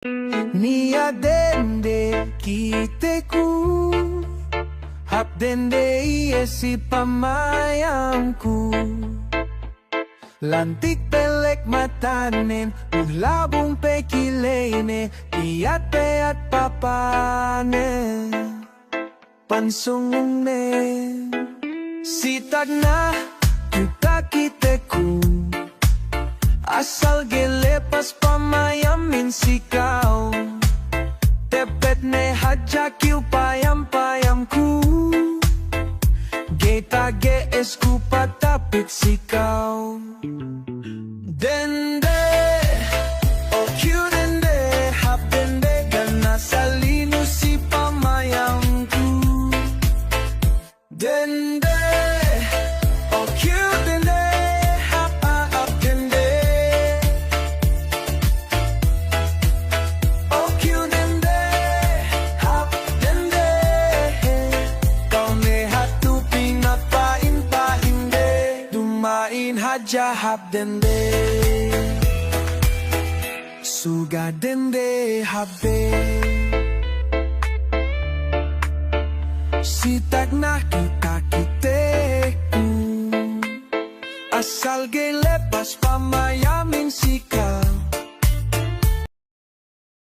Nia dende kiteku, hap dende iesi pamayangku. Lantik pelek matanen, uglabong pekilene, iat-peat papane, pansungune. Sitag na, kita kiteku, asal gelepas pamayamin sikaw. Tepet ne hajakiw payam-payamku, geta geesku patapit sikaw. Dende, oh cute dende, hap dende, gana sa lino si pamayangku. Dende, oh cute dende, hap dende. Oh cute dende, hap dende. Kau nehat tu pinapain-painde, dumain haja hap dende. Suga dende habe, sitag na kita kiteku, asal gelepas pamaya.